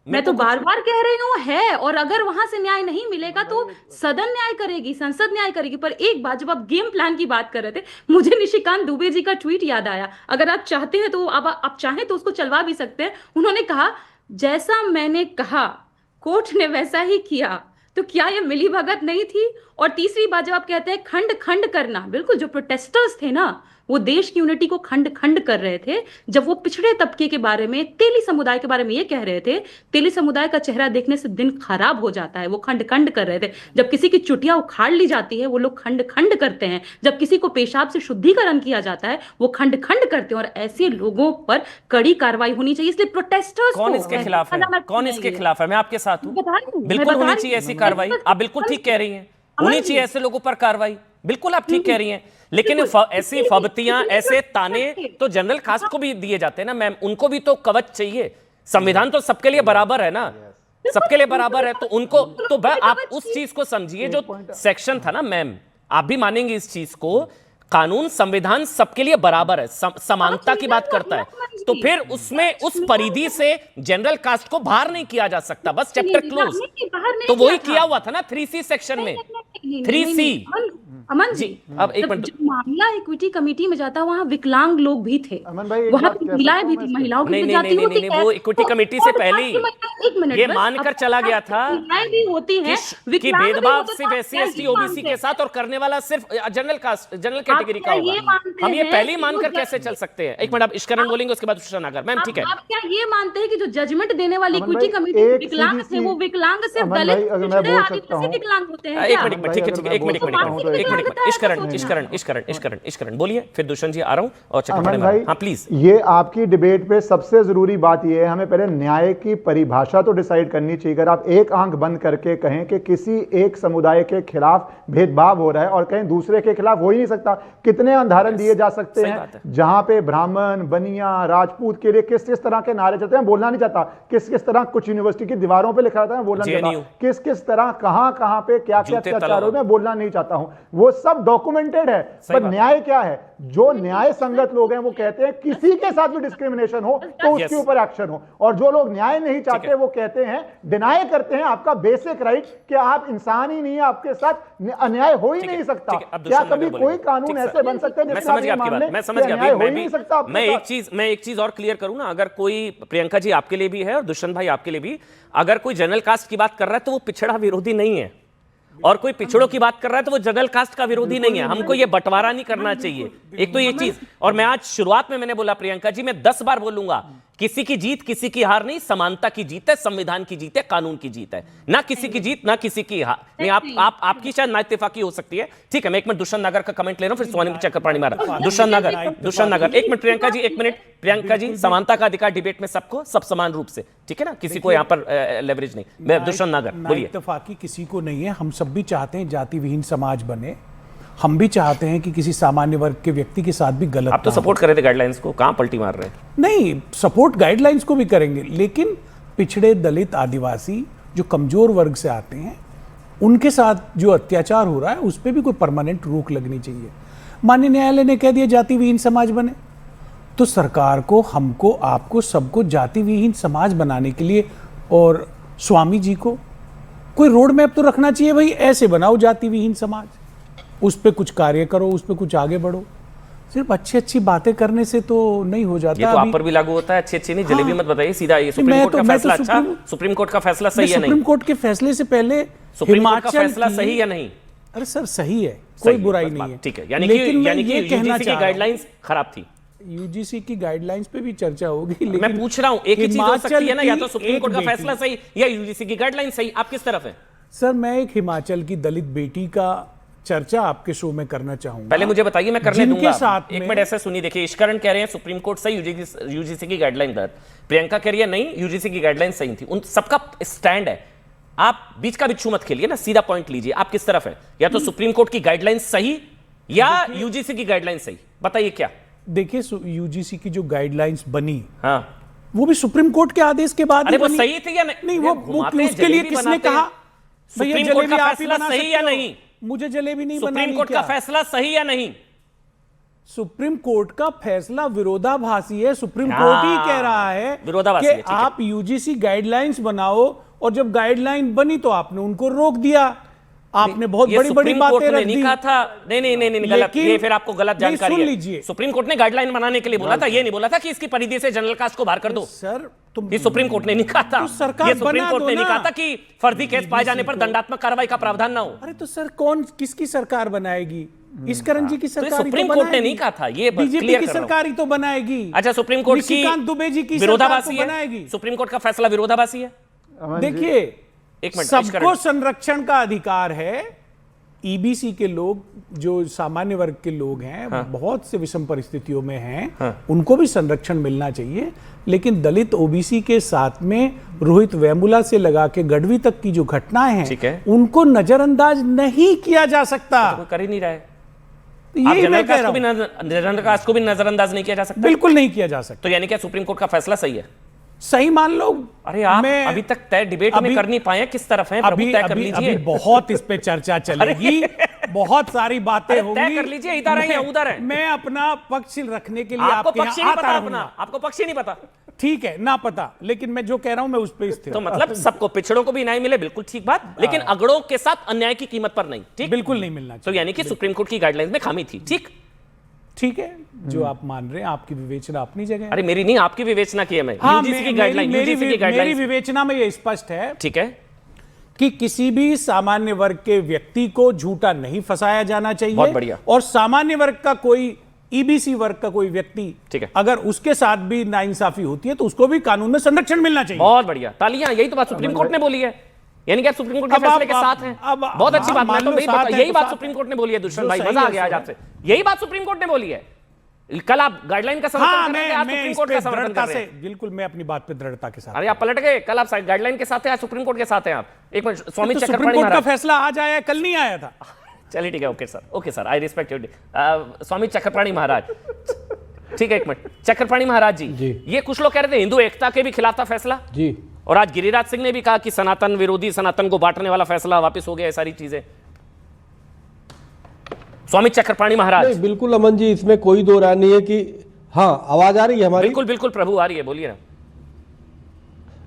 मैं तो बार बार कह रही हूँ है, और अगर वहां से न्याय नहीं मिलेगा तो सदन न्याय करेगी, संसद न्याय करेगी। पर एक बात, जब आप गेम प्लान की बात कर रहे थे, मुझे निशिकांत दुबे जी का ट्वीट याद आया। अगर आप चाहते हैं तो आप चाहें तो उसको चलवा भी सकते हैं। उन्होंने कहा, जैसा मैंने कहा कोर्ट ने वैसा ही किया, तो क्या यह मिलीभगत नहीं थी? और तीसरी बात, जब आप कहते हैं खंड खंड करना, बिल्कुल जो प्रोटेस्टर्स थे ना, वो देश की यूनिटी को खंड खंड कर रहे थे। जब वो पिछड़े तबके के बारे में, तेली समुदाय के बारे में ये कह रहे थे, तेली समुदाय का चेहरा देखने से दिन खराब हो जाता है, वो खंड खंड कर रहे थे। जब किसी की चुटिया उखाड़ ली जाती है, वो लोग खंड खंड करते हैं। जब किसी को पेशाब से शुद्धिकरण किया जाता है, वो खंड खंड करते हैं। और ऐसे लोगों पर कड़ी कार्रवाई होनी चाहिए। इसलिए प्रोटेस्टर्स कौन इसके खिलाफ है? कौन इसके खिलाफ है? मैं आपके साथ हूं, बिल्कुल होनी चाहिए ऐसी कार्रवाई। आप बिल्कुल ठीक कह रही हैं, होनी चाहिए ऐसे लोगों पर कार्रवाई, बिल्कुल आप ठीक कह रही हैं। लेकिन ऐसी फबतियां, ऐसे ताने तो जनरल कास्ट को भी दिए जाते हैं ना मैम, उनको भी तो कवच चाहिए। संविधान तो सबके लिए बराबर है ना, सबके लिए बराबर है। तो उनको तो आप उस चीज को समझिए जो सेक्शन था ना मैम, आप भी मानेंगे इस चीज को, कानून संविधान सबके लिए बराबर है, समानता की बात करता है। तो फिर उसमें उस परिधि से जनरल कास्ट को बाहर नहीं किया जा सकता, बस चैप्टर क्लोज। तो वही किया हुआ था ना 3C सेक्शन में, 3C। अमन जी, अब एक मिनट, जब मामला इक्विटी कमेटी में जाता, वहां विकलांग लोग भी थे, अमन भाई, वहां महिलाएं भी थी, महिलाओं की जाति होती है। वो इक्विटी कमिटी से पहले ही एक मिनट ये मानकर चला गया था महिलाएं भी होती हैं, कि भेदभाव सिर्फ SC ST OBC के साथ और करने वाला सिर्फ जनरल कास्ट, जनरल कैटेगरी का होगा। हम ये पहले ही मानकर कैसे चल सकते हैं? एक मिनट, आप इश्करण बोलेंगे, उसके बाद उषा नागर। मैम ठीक है, आप क्या ये मानते हैं कि जो जजमेंट देने वाली इक्विटी कमेटी विकलांग थे, वो विकलांग सिर्फ दलित, पिछड़े, आदिवासी विकलांग होते हैं? एक मिनट, ठीक है, एक मिनट, इश्करण बोलिए, फिर दुष्यंत जी आ रहा हूं और अमन भाई, हाँ प्लीज। ये आपकी डिबेट पे सबसे जरूरी बात ये है, हमें पहले न्याय की परिभाषा तो डिसाइड करनी चाहिए। अगर आप एक आंख बंद करके कहें कि किसी एक समुदाय के खिलाफ भेदभाव हो रहा है और कहीं दूसरे के खिलाफ हो ही नहीं सकता, कितने उदाहरण दिए जा सकते हैं जहां पे ब्राह्मण, बनिया, राजपूत के लिए किस किस तरह के नारे चलते हैं, बोलना नहीं चाहता। किस किस तरह कुछ यूनिवर्सिटी की दीवारों पे लिखा रहता है, बोलना नहीं चाहता। किस किस तरह कहां पे क्या क्या अत्याचार हो, मैं बोलना नहीं चाहता हूं, वो सब डॉक्यूमेंटेड है। पर न्याय क्या है? जो न्याय संगत लोग हैं वो कहते हैं किसी के साथ भी डिस्क्रिमिनेशन हो तो उसके ऊपर एक्शन हो, और जो लोग न्याय नहीं चाहते वो कहते हैं, डिनाई करते हैं आपका बेसिक राइट कि आप इंसान ही नहीं है, आपके साथ अन्याय हो ही नहीं सकता। क्या कभी कोई कानून ऐसे बन सकते हैं जिसमें आप ये मान लें कि अन्याय हो ही नहीं सकता? मैं एक चीज और क्लियर करूं ना, अगर कोई, प्रियंका जी आपके लिए भी है और दुष्यंत भाई आपके लिए भी, अगर कोई जनरल कास्ट की बात कर रहा है तो वो पिछड़ा विरोधी नहीं है, और कोई पिछड़ों की बात कर रहा है तो वो जनरल कास्ट का विरोधी नहीं है। हमको ये बंटवारा नहीं करना चाहिए, एक तो ये चीज। और मैं आज शुरुआत में मैंने बोला प्रियंका जी, मैं 10 बार बोलूंगा, किसी की जीत किसी की हार नहीं, समानता की जीत है, संविधान की जीत है, कानून की जीत है, ना किसी की जीत ना किसी की हार। नहीं, आपकी शायद नाइत्तेफाकी हो सकती है, ठीक है। मैं एक मिनट दुष्यंत नागर का कमेंट ले रहा हूं, फिर स्वामी चक्रपाणी मारा। दुष्यंत नागर, एक मिनट प्रियंका जी, एक मिनट प्रियंका जी, समानता का अधिकार डिबेट में सबको, सब समान रूप से, ठीक है ना, किसी को यहाँ पर लेवरेज नहीं। दुष्यंत नागर बोलिए। इत्तेफाकी किसी को नहीं है, हम सब भी चाहते हैं जाति विहीन समाज बने, हम भी चाहते हैं कि किसी सामान्य वर्ग के व्यक्ति के साथ भी गलत। आप तो सपोर्ट कर रहे थे गाइडलाइंस को, कहां पलटी मार रहे हैं? नहीं, सपोर्ट गाइडलाइंस को भी करेंगे, लेकिन पिछड़े, दलित, आदिवासी जो कमजोर वर्ग से आते हैं उनके साथ जो अत्याचार हो रहा है उस पर भी कोई परमानेंट रोक लगनी चाहिए। माननीय न्यायालय ने कह दिया जाति विहीन समाज बने, तो सरकार को, हमको, आपको, सबको जाति विहीन समाज बनाने के लिए, और स्वामी जी को कोई रोड मैप तो रखना चाहिए, भाई ऐसे बनाओ जाति विहीन समाज, उस पर कुछ कार्य करो, उस पर कुछ आगे बढ़ो। सिर्फ अच्छी अच्छी बातें करने से तो नहीं हो जाता। ये तो आप पर भी लागू होता है, अच्छी नहीं, जलेबी मत बताइए सीधा। ये सुप्रीम कोर्ट का फैसला अच्छा, सुप्रीम कोर्ट का फैसला सही है नहीं? सुप्रीम कोर्ट के फैसले से पहले सुप्रीम कोर्ट का फैसला सही या नहीं? अरे सर सही है, कोई बुराई नहीं है, ठीक है। यानी कि यूजीसी की गाइडलाइंस खराब थी, यूजीसी की गाइडलाइंस पे भी चर्चा होगी, लेकिन मैं पूछ रहा हूं, एक ही चीज हो सकती है ना, या तो सुप्रीम कोर्ट का फैसला सही या यूजीसी की गाइडलाइन सही, आप किस तरफ है? सर मैं एक हिमाचल की दलित बेटी का चर्चा आपके शो में करना चाहूंगा। पहले मुझे बताइए, मैं करने जिनके दूंगा। साथ एक में- मिनट ऐसे सुनिए, देखिए ईश्वरण कह रहे हैं सुप्रीम कोर्ट सही यूजीसी की गाइडलाइन दर्ज, प्रियंका कह रही है नहीं यूजीसी की गाइडलाइन सही थी। उन सबका स्टैंड है, आप बीच का बिच्छू मत खेलिए ना, सीधा पॉइंट लीजिए, आप किस तरफ है? या तो सुप्रीम कोर्ट की गाइडलाइन सही या यूजीसी की गाइडलाइन सही, बताइए क्या? देखिए यूजीसी की जो गाइडलाइंस बनी, हाँ, वो भी सुप्रीम कोर्ट के आदेश के बाद अरे ही वो बनी। सही थी या नहीं? नहीं, वो घुमाते हैं, उसके लिए जलेबी किसने बनाते हैं। कहा? भैया, सुप्रीम कोर्ट जलेबी का आप ही फैसला बना सही सकते या हो। नहीं? मुझे जलेबी नहीं सुप्रीम बनानी कोर्ट का क्या? फैसला सही या नहीं? सुप्रीम कोर्ट का फैसला विरोधाभासी है। सुप्रीम हाँ, कोर्ट ही कह रहा है विरोधाभासी कि है, ठीक है। आप यूजीसी गाइडलाइंस बनाओ, और जब गाइडलाइन बनी तो आपने उनको रोक दिया। आपने बहुत ये बड़ी बड़ी सुप्रीम कोर्ट बातें ने रख नहीं दी। कहा था। नहीं गलत, लेकिन- ये फिर आपको गलत नहीं, जानकारी सुन है। लीजिए। सुप्रीम कोर्ट ने गाइडलाइन बनाने के लिए बोला था, ये नहीं बोला था कि इसकी परिधि से जनरल कास्ट को बाहर कर दो। सर ये सुप्रीम कोर्ट ने नहीं कहा था। तो सरकार ये सुप्रीम बना कोर्ट दो ने नहीं ना। कहा था कि फर्जी केस पाए जाने पर दंडात्मक कार्रवाई का प्रावधान ना हो। अरे तो सर किसकी सरकार बनाएगी? ईश्वरन जी की तो ये सरकार ही सुप्रीम तो कोर्ट ने बनाएगी। नहीं कहा था, ये बीजेपी क्लियर की कर रहा हूं। सरकार ही तो बनाएगी। अच्छा, सुप्रीम कोर्ट की निशिकांत दुबे जी की सरकार विरोधाभासी तो है? बनाएगी। सुप्रीम कोर्ट का फैसला विरोधाभासी है? देखिए, एक मिनट, सबको इश्करण। संरक्षण का अधिकार है। ईबीसी के लोग, जो सामान्य वर्ग के लोग हैं, बहुत से विषम परिस्थितियों में हैं, उनको भी संरक्षण मिलना चाहिए। लेकिन दलित ओबीसी के साथ में रोहित वेमुला से लगा के गढ़वी तक की जो घटनाएं ठीक हैं, है। उनको नजरअंदाज नहीं किया जा सकता। कोई कर ही नहीं रहा है। यही आप मैं जनरल कह कास्ट रहा को भी हूं। जनरल कास्ट को भी नजरअंदाज नहीं किया जा सकता। बिल्कुल नहीं किया जा सकता। तो यानी क्या सुप्रीम कोर्ट का फैसला सही है? सही मान लो। अरे आप मैं- अभी तक तय डिबेट में अभी- कर नहीं पाए, किस तरफ हैं? प्रभु अभी तय कर अभी लीजिए। अभी बहुत इस पे चर्चा चलेगी, बहुत सारी बातें अरे होंगी। तय कर लीजिए, इधर हैं या उधर हैं? मैं अपना पक्ष रखने के लिए आपको आपके पक्ष ही यहाँ नहीं आता पता रहूंगा। अपना, आपको पक्ष ही नहीं पता। ठीक है, ना पता, लेकिन मैं जो कह रहा हूं मैं उस पे स्थिर तो हूं। मतलब सबको, पिछड़ों को भी न्याय मिले, बिल्कुल ठीक बात, लेकिन अगड़ों के साथ अन्याय की कीमत पर नहीं। ठीक, बिल्कुल नहीं मिलना तो चाहिए। यानी कि सुप्रीम कोर्ट की गाइडलाइंस में खामी थी। ठीक, ठीक है, जो आप मान रहे हैं, आपकी विवेचना अपनी जगह है। अरे मेरी नहीं, आपकी विवेचना की है मैं। हाँ, यूजीसी की गाइडलाइन, यूजीसी की मेरी गाइडलाइन। विवेचना में ये स्पष्ट है ठीक है, कि किसी भी सामान्य वर्ग के व्यक्ति को झूठा नहीं फंसाया जाना चाहिए। बहुत बढ़िया। और सामान्य वर्ग का कोई, ईबीसी वर्ग का कोई व्यक्ति, ठीक है, अगर उसके साथ भी नाइंसाफी होती है तो उसको भी कानून में संरक्षण मिलना चाहिए। बहुत बढ़िया, तालियां। यही तो बात सुप्रीम कोर्ट ने बोली है, यानी कि आप सुप्रीम कोर्ट के अब फैसले के आप- साथ हैं। अब बहुत अच्छी बात, मान मैं तो लो वही साथ बता- हैं यही तो बात साथ सुप्रीम हैं। कोर्ट ने बोली है। दुष्यंत जो भाई, सही मजा आ है, गया आज सही आपसे। यही बात सुप्रीम कोर्ट ने बोली है। कल आप गाइडलाइन का समर्थन हाँ, कर रहे थे, आज मैं सुप्रीम इस कोर्ट पे का समर्थन दृढ़ता कर रहे से, हैं। बिल्कुल मैं अपनी बात पे दृढ़ता के साथ। अरे आप पलट गए, कल आप गाइडलाइन के साथ हैं, आज सुप्रीम कोर्ट के साथ हैं आप। एक मिनट, स्वामी तो सुप्रीम चक्रपाणी कोर्ट का महाराज। फैसला आज आया है, कल नहीं आया था। चलिए ठीक है, okay sir, I respect your. Swami Chakrapani Maharaj, ठीक है, एक मिनट, चक्रपाणी महाराज जी, ये कुछ लोग कह रहे थे हिंदू एकता के भी खिलाफ था फैसला जी, और आज गिरिराज सिंह ने भी कहा कि सनातन विरोधी, सनातन को बांटने वाला फैसला वापस हो गया, ये सारी चीजें। स्वामी चक्रपाणी महाराज। नहीं बिल्कुल अमन जी, इसमें कोई दो राय नहीं है कि हाँ, आवाज आ रही है हमारी? बिल्कुल बिल्कुल प्रभु, आ रही है, बोलिए ना।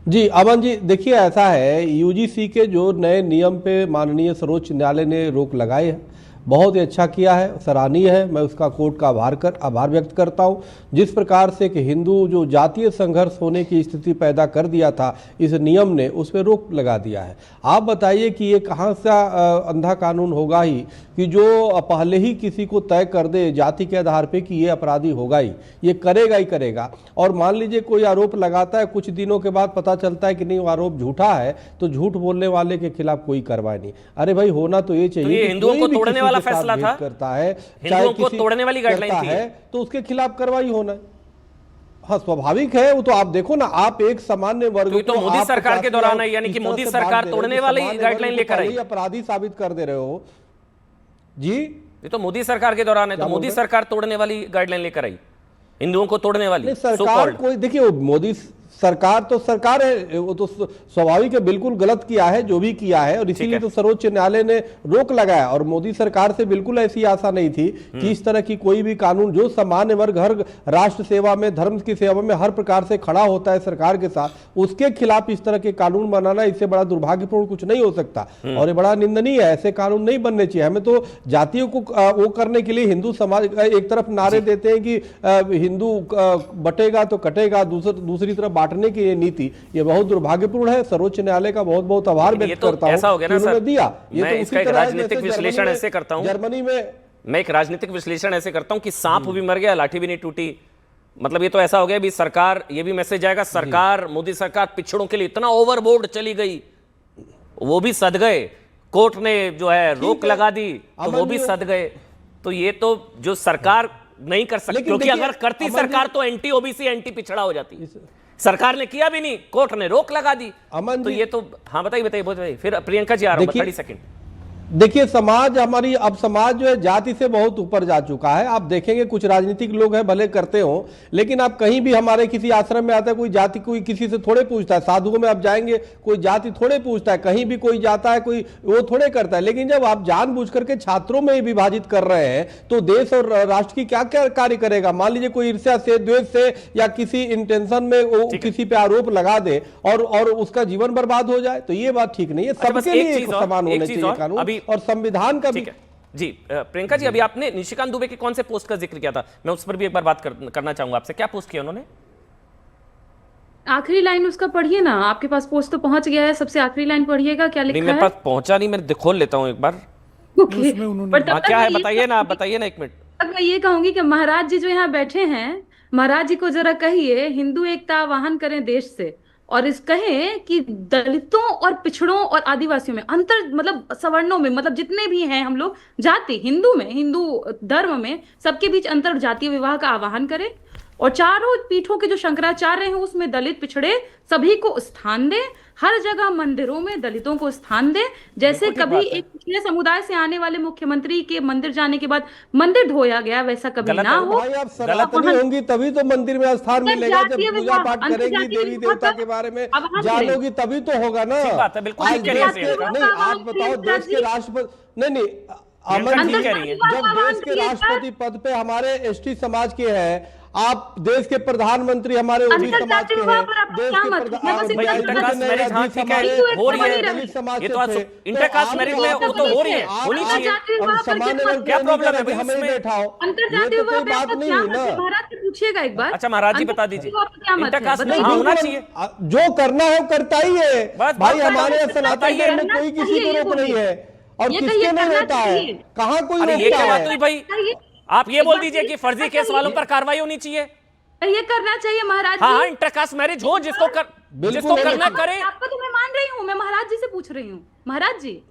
जी अमन जी, देखिए ऐसा है, यूजीसी के जो नए नियम पे माननीय सर्वोच्च न्यायालय ने रोक लगाई है, बहुत ही अच्छा किया है, सराहनीय है। मैं उसका कोर्ट का आभार व्यक्त करता हूं। जिस प्रकार से कि हिंदू जो जातीय संघर्ष होने की स्थिति पैदा कर दिया था इस नियम ने, उस पर रोक लगा दिया है। आप बताइए कि ये कहाँ सा अंधा कानून होगा ही कि जो पहले ही किसी को तय कर दे जाति के आधार पे कि ये अपराधी होगा ही, ये करेगा ही करेगा। और मान लीजिए कोई आरोप लगाता है, कुछ दिनों के बाद पता चलता है कि नहीं वो आरोप झूठा है, तो झूठ बोलने वाले के खिलाफ कोई कार्रवाई नहीं। अरे भाई, होना तो ये चाहिए तो ये कि हिंदुओं कोई को भी तोड़ने किसी वाला के साथ फैसला भेद था, करता है, हिंदुओं को किसी तोड़ने वाली गाइडलाइन करता थी है, तो उसके खिलाफ कार्रवाई होना है। हाँ, स्वाभाविक है वो। तो आप देखो ना, आप एक सामान्य वर्ग तो ये तो को मोदी आप सरकार के 50 दौरान है, यानी इस कि तरह मोदी से सरकार बांट दे रहे हो तोड़ने कि वाली सामान्य गाइडलाइन वर्ग को लेकर आई। पहले ही अपराधी साबित कर दे रहे हो जी। ये तो मोदी सरकार के दौरान है, तो क्या बोल मोदी रहे? सरकार तोड़ने वाली गाइडलाइन लेकर आई, हिंदुओं को तोड़ने वाली। नहीं, so सरकार called। कोई, देखिए वो मोदी सरकार तो सरकार है, वो तो स्वाभाविक है, बिल्कुल गलत किया है जो भी किया है, और इसीलिए तो सर्वोच्च न्यायालय ने रोक लगाया। और मोदी सरकार से बिल्कुल ऐसी आशा नहीं थी कि इस तरह की कोई भी कानून, जो सामान्य वर्ग हर राष्ट्र सेवा में, धर्म की सेवा में हर प्रकार से खड़ा होता है सरकार के साथ, उसके खिलाफ इस तरह के कानून बनाना, इससे बड़ा दुर्भाग्यपूर्ण कुछ नहीं हो सकता। और ये बड़ा निंदनीय है, ऐसे कानून नहीं बनने चाहिए। हमें तो जातियों को वो करने के लिए हिंदू समाज एक तरफ नारे देते हैं कि हिंदू बटेगा तो कटेगा, दूसरी तरफ बांटने की ये नीति, ये बहुत दुर्भाग्यपूर्ण है। सर्वोच्च न्यायालय का बहुत बहुत आभार व्यक्त करता हूं। ऐसा हो गया ना सर, दिया ये मैं तो इसका एक उसी तरह राजनीतिक जैसे विश्लेषण ऐसे करता हूं, जर्मनी में मैं एक राजनीतिक विश्लेषण ऐसे करता हूं कि सांप भी मर गया, लाठी भी नहीं टूटी। मतलब ये तो ऐसा हो गया भी सरकार, ये भी मैसेज आएगा, सरकार, मोदी सरकार पिछड़ों के लिए इतना ओवरबोर्ड चली गई, वो भी सद गए। कोर्ट ने जो है रोक लगा दी तो वो भी सद गए। तो ये तो जो सरकार नहीं कर सकती, क्योंकि अगर करती सरकार तो एंटी ओबीसी एंटी पिछड़ा हो जाती। सरकार ने किया भी नहीं, कोर्ट ने रोक लगा दी। तो ये तो हाँ बताइए बताइए। फिर प्रियंका जी आ रहा हूं, 30 सेकंड। देखिए समाज हमारी, अब समाज जो है जाति से बहुत ऊपर जा चुका है। आप देखेंगे कुछ राजनीतिक लोग हैं भले करते हो, लेकिन आप कहीं भी हमारे किसी आश्रम में आता है कोई जाति कोई किसी से थोड़े पूछता है। साधुओं में आप जाएंगे कोई जाति थोड़े पूछता है, कहीं भी कोई जाता है कोई वो थोड़े करता है। लेकिन जब आप जानबूझ करके छात्रों में ही विभाजित कर रहे हैं तो देश और राष्ट्र की क्या क्या कार्य करेगा। मान लीजिए कोई ईर्ष्या से, द्वेष से या किसी इंटेंशन में वो किसी पे आरोप लगा दे और उसका जीवन बर्बाद हो जाए, तो ये बात ठीक नहीं है। सबके लिए एक समान होने चाहिए कानून और संविधान का भी। जी प्रियंका जी, अभी आपने निशिकांत दुबे के कौन से पोस्ट का जिक्र किया था, मैं उस पर भी एक बार बात करना चाहूंगा आपसे। क्या पोस्ट किया उन्होंने? आखिरी लाइन उसका पढ़िए ना, आपके पास पोस्ट तो पहुंच गया है, सबसे आखिरी लाइन पढ़िएगा क्या लिखा है। मेरे पास पहुंचा नहीं, मैं खोल लेता हूं एक बार। क्या है बताइए ना, आप बताइए ना, एक मिनट। अब मैं ये कहूंगी कि महाराज जी जो यहाँ बैठे हैं, महाराज जी को जरा कहिए हिंदू एकता आवाहन करें देश से, और इस कहें कि दलितों और पिछड़ों और आदिवासियों में अंतर, मतलब सवर्णों में, मतलब जितने भी हैं हम लोग जाति, हिंदू में, हिंदू धर्म में सबके बीच अंतर जातीय विवाह का आह्वान करें, और चारों पीठों के जो शंकराचार्य हैं उसमें दलित पिछड़े सभी को स्थान दें, हर जगह मंदिरों में दलितों को स्थान दें। जैसे कभी एक पिछड़े समुदाय से आने वाले मुख्यमंत्री के मंदिर जाने के बाद मंदिर ढोया गया, वैसा कभी ना हो। भाई आप सनातनी होंगी तभी तो मंदिर में स्थान मिलेगा, जब पूजा पाठ करेंगी, देवी देवता के बारे में जानोगी तभी तो होगा ना। नहीं आप बताओ, देश के राष्ट्रपति नहीं अमन जी, जब देश के राष्ट्रपति पद पे हमारे एसटी समाज के हैं, आप देश के प्रधानमंत्री हमारे ओबीसी समाज के हैं, देश के इंटरकास्ट मैरिज हाँ ठीक है हो रही है, ये तो इंटरकास्ट मैरिज में वो तो हो रही है, होनी चाहिए। सामान्य क्या प्रॉब्लम है भाई हमें इसमें? बैठाओ, अंतर्जातीय ये तो कोई विवाह बात पे नहीं है ना। महाराज से पूछिएगा एक बार। अच्छा महाराज जी बता दीजिए, इंटरकास्ट में हाँ होना चाहिए, जो करना है वो करता ही है बस भाई। बस हमारे बस सनातन धर्म में कोई किसी को रोक नहीं है, और किसके नहीं होता है, कहाँ कोई अरे ये रोकता क्या बात है। हुई भाई? आप ये बोल दीजिए कि फर्जी केस वालों पर कार्रवाई होनी चाहिए। ये करना चाहिए महाराज जी। हाँ इंटरकास्ट मैरिज हो, जिसको करना करे। आपको तो मैं मान रही हूँ, मैं महाराज जी से पूछ रही हूँ। महाराज जी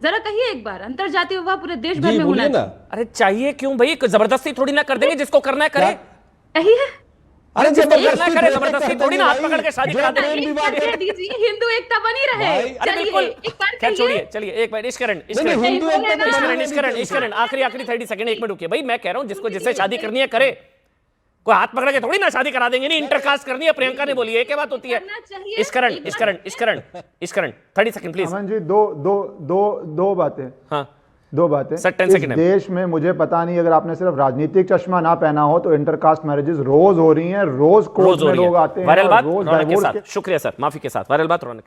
जरा कहिए एक बार, अंतर्जातीय विवाह पूरे देश भर में होना चाहिए। अरे चाहिए क्यों भाई, जबरदस्ती थोड़ी ना कर देंगे, जिसको करना है करे। कहिए, अरे जिसको करना है करे, जबरदस्ती थोड़ी ना हाथ पकड़ के शादी करा देंगे। हिंदू एकता बनी रहे। अरे बिल्कुल, क्या छोड़िए, चलिए एक मिनट, इश्करण आखिरी 30 सेकंड, एक मिनट रुकिए भाई। मैं कह रहा हूं जिसको जिससे शादी करनी है करे, कोई हाथ पकड़ के थोड़ी ना शादी करा देंगे। नहीं इंटरकास्ट करनी है, प्रियंका ने बोली है, क्या बात होती है? Ishkaran 30 second please. अमन जी दो बातें। हाँ दो बातें। सर 10 इस सेकंड है। देश में मुझे पता नहीं, अगर आपने सिर्फ राजनीतिक चश्मा ना पहना हो तो इंटरकास्ट मैरिजेस रोज हो रही हैं, रोज कोर्ट में लोग आते हैं, वायरल बात रोज रौनक के डाइवोर्स साथ। शुक्रिया सर, माफी के साथ वायरल बात रौनक के साथ।